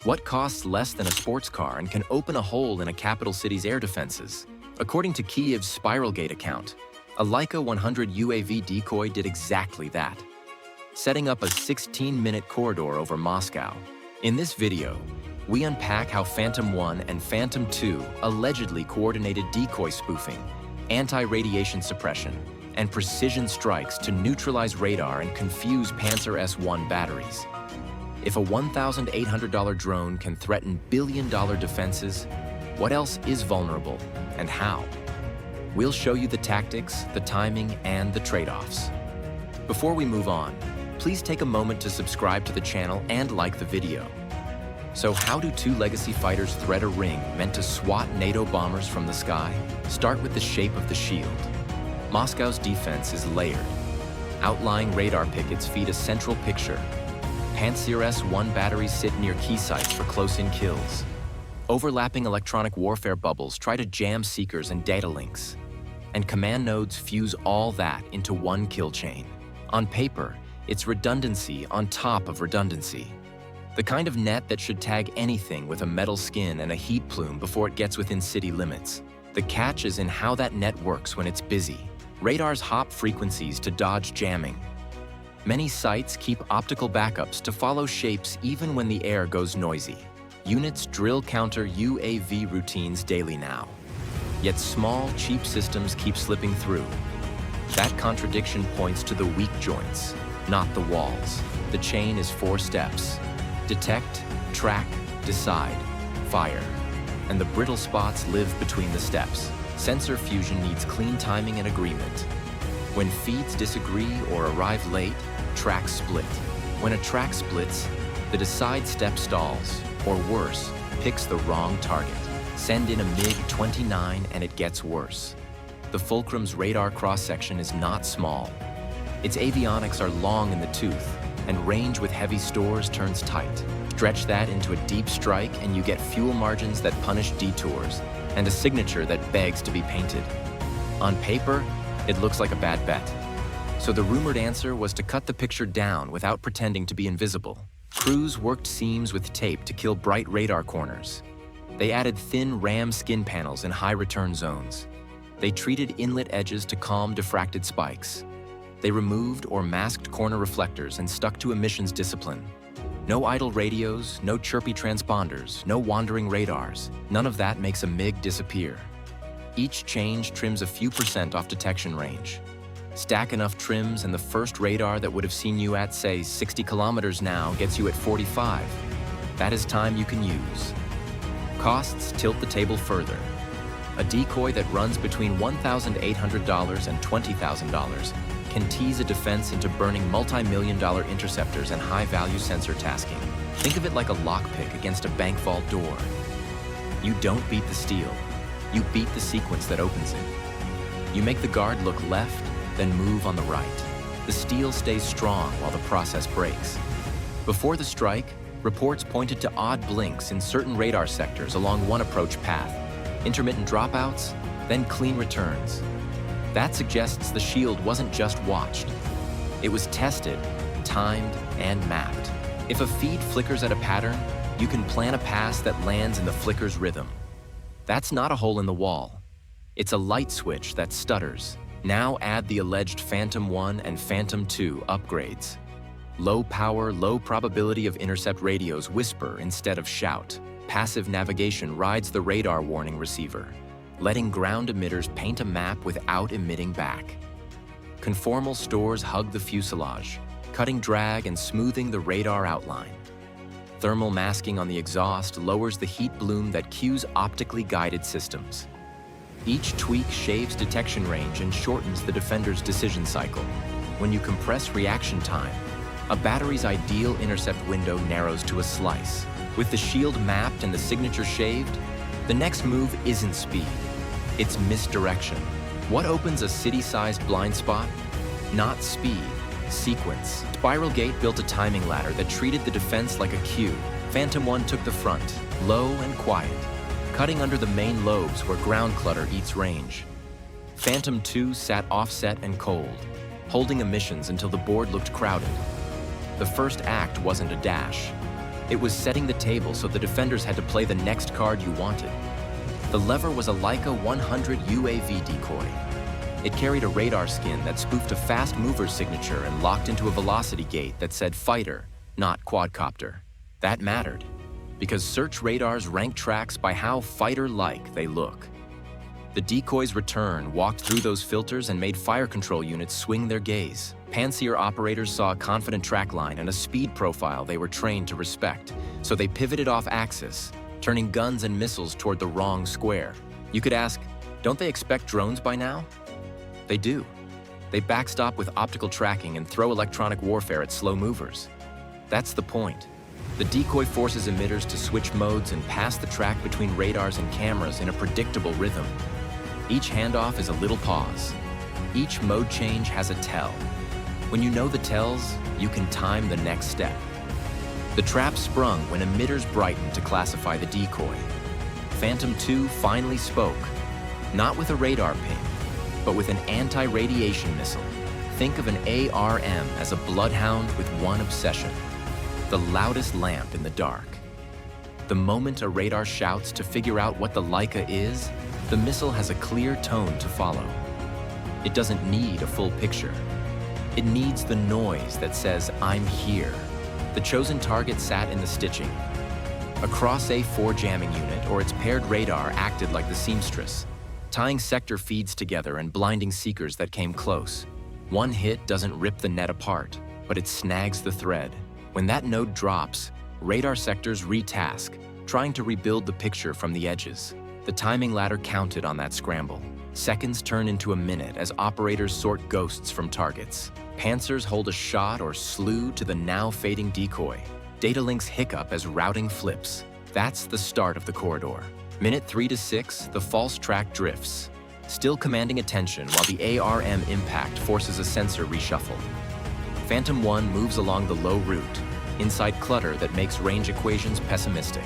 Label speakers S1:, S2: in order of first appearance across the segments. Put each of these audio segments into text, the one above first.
S1: What costs less than a sports car and can open a hole in a capital city's air defenses? According to Kiev's SpiralGate account, a Leica 100 UAV decoy did exactly that, setting up a 16-minute corridor over Moscow. In this video, we unpack how Phantom 1 and Phantom 2 allegedly coordinated decoy spoofing, anti-radiation suppression, and precision strikes to neutralize radar and confuse Pantsir S-1 batteries. If a $1,800 drone can threaten billion-dollar defenses, what else is vulnerable and how? We'll show you the tactics, the timing, and the trade-offs. Before we move on, please take a moment to subscribe to the channel and like the video. So how do two legacy fighters thread a ring meant to swat NATO bombers from the sky? Start with the shape of the shield. Moscow's defense is layered. Outlying radar pickets feed a central picture. Pantsir S-1 batteries sit near key sites for close-in kills. Overlapping electronic warfare bubbles try to jam seekers and data links. And command nodes fuse all that into one kill chain. On paper, it's redundancy on top of redundancy. The kind of net that should tag anything with a metal skin and a heat plume before it gets within city limits. The catch is in how that net works when it's busy. Radars hop frequencies to dodge jamming. Many sites keep optical backups to follow shapes even when the air goes noisy. Units drill counter UAV routines daily now. Yet small, cheap systems keep slipping through. That contradiction points to the weak joints, not the walls. The chain is 4 steps. Detect, track, decide, fire. And the brittle spots live between the steps. Sensor fusion needs clean timing and agreement. When feeds disagree or arrive late, tracks split. When a track splits, the decide step stalls, or worse, picks the wrong target. Send in a MiG-29 and it gets worse. The Fulcrum's radar cross-section is not small. Its avionics are long in the tooth, and range with heavy stores turns tight. Stretch that into a deep strike and you get fuel margins that punish detours, and a signature that begs to be painted. On paper, it looks like a bad bet. So the rumored answer was to cut the picture down without pretending to be invisible. Crews worked seams with tape to kill bright radar corners. They added thin ram skin panels in high return zones. They treated inlet edges to calm diffracted spikes. They removed or masked corner reflectors and stuck to emissions discipline. No idle radios, no chirpy transponders, no wandering radars. None of that makes a MiG disappear. Each change trims a few % off detection range. Stack enough trims and the first radar that would have seen you at, say, 60 kilometers now gets you at 45. That is time you can use. Costs tilt the table further. A decoy that runs between $1,800 and $20,000 can tease a defense into burning multi-million-dollar interceptors and high-value sensor tasking. Think of it like a lockpick against a bank vault door. You don't beat the steel. You beat the sequence that opens it. You make the guard look left, then move on the right. The steel stays strong while the process breaks. Before the strike, reports pointed to odd blinks in certain radar sectors along one approach path, intermittent dropouts, then clean returns. That suggests the shield wasn't just watched. It was tested, timed, and mapped. If a feed flickers at a pattern, you can plan a pass that lands in the flicker's rhythm. That's not a hole in the wall. It's a light switch that stutters. Now add the alleged Phantom 1 and Phantom 2 upgrades. Low power, low probability of intercept radios whisper instead of shout. Passive navigation rides the radar warning receiver, letting ground emitters paint a map without emitting back. Conformal stores hug the fuselage, cutting drag and smoothing the radar outline. Thermal masking on the exhaust lowers the heat bloom that cues optically guided systems. Each tweak shaves detection range and shortens the defender's decision cycle. When you compress reaction time, a battery's ideal intercept window narrows to a slice. With the shield mapped and the signature shaved, the next move isn't speed, it's misdirection. What opens a city-sized blind spot? Not speed, sequence. SpiralGate built a timing ladder that treated the defense like a queue. Phantom 1 took the front, low and quiet, cutting under the main lobes where ground clutter eats range. Phantom 2 sat offset and cold, holding emissions until the board looked crowded. The first act wasn't a dash. It was setting the table so the defenders had to play the next card you wanted. The lever was a Leica 100 UAV decoy. It carried a radar skin that spoofed a fast mover's signature and locked into a velocity gate that said fighter, not quadcopter. That mattered, because search radars rank tracks by how fighter-like they look. The decoy's return walked through those filters and made fire control units swing their gaze. Pantsir operators saw a confident track line and a speed profile they were trained to respect, so they pivoted off axis, turning guns and missiles toward the wrong square. You could ask, don't they expect drones by now? They do. They backstop with optical tracking and throw electronic warfare at slow movers. That's the point. The decoy forces emitters to switch modes and pass the track between radars and cameras in a predictable rhythm. Each handoff is a little pause. Each mode change has a tell. When you know the tells, you can time the next step. The trap sprung when emitters brightened to classify the decoy. Phantom 2 finally spoke, not with a radar ping, but with an anti-radiation missile. Think of an ARM as a bloodhound with one obsession: the loudest lamp in the dark. The moment a radar shouts to figure out what the Leica is, the missile has a clear tone to follow. It doesn't need a full picture. It needs the noise that says, "I'm here." The chosen target sat in the stitching. A Cross A4 jamming unit or its paired radar acted like the seamstress, tying sector feeds together and blinding seekers that came close. One hit doesn't rip the net apart, but it snags the thread. When that node drops, radar sectors retask, trying to rebuild the picture from the edges. The timing ladder counted on that scramble. Seconds turn into a minute as operators sort ghosts from targets. Pantsers hold a shot or slew to the now fading decoy. Data links hiccup as routing flips. That's the start of the corridor. Minute 3 to 6, the false track drifts, still commanding attention while the ARM impact forces a sensor reshuffle. Phantom 1 moves along the low route, inside clutter that makes range equations pessimistic.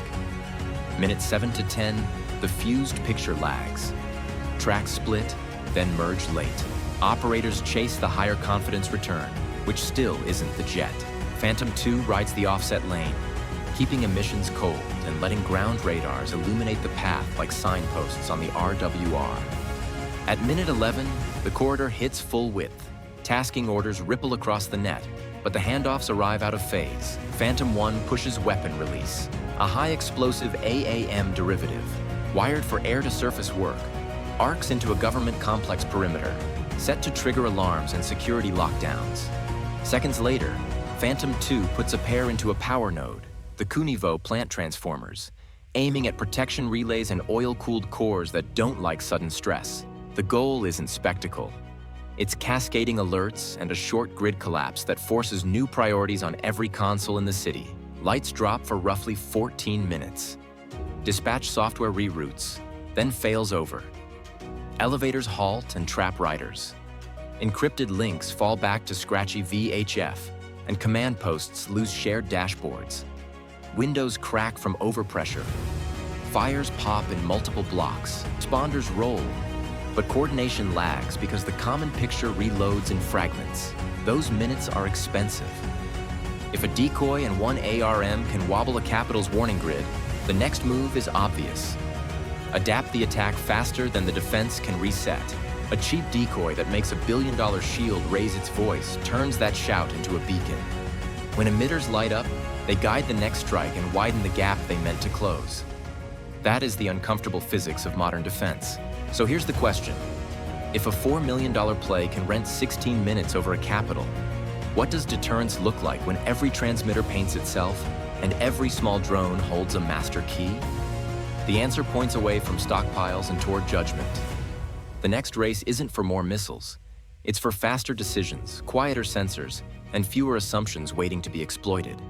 S1: Minute 7 to 10, the fused picture lags. Tracks split, then merge late. Operators chase the higher confidence return, which still isn't the jet. Phantom 2 rides the offset lane, keeping emissions cold and letting ground radars illuminate the path like signposts on the RWR. At minute 11, the corridor hits full width. Tasking orders ripple across the net, but the handoffs arrive out of phase. Phantom 1 pushes weapon release, a high-explosive AAM derivative, wired for air-to-surface work, arcs into a government complex perimeter, set to trigger alarms and security lockdowns. Seconds later, Phantom 2 puts a pair into a power node, the Kunivo plant transformers, aiming at protection relays and oil-cooled cores that don't like sudden stress. The goal isn't spectacle. It's cascading alerts and a short grid collapse that forces new priorities on every console in the city. Lights drop for roughly 14 minutes. Dispatch software reroutes, then fails over. Elevators halt and trap riders. Encrypted links fall back to scratchy VHF, and command posts lose shared dashboards. Windows crack from overpressure. Fires pop in multiple blocks. Responders roll, but coordination lags because the common picture reloads in fragments. Those minutes are expensive. If a decoy and one ARM can wobble a capital's warning grid, the next move is obvious. Adapt the attack faster than the defense can reset. A cheap decoy that makes $1 billion shield raise its voice turns that shout into a beacon. When emitters light up, they guide the next strike and widen the gap they meant to close. That is the uncomfortable physics of modern defense. So here's the question. If a $4 million play can rent 16 minutes over a capital, what does deterrence look like when every transmitter paints itself and every small drone holds a master key? The answer points away from stockpiles and toward judgment. The next race isn't for more missiles. It's for faster decisions, quieter sensors, and fewer assumptions waiting to be exploited.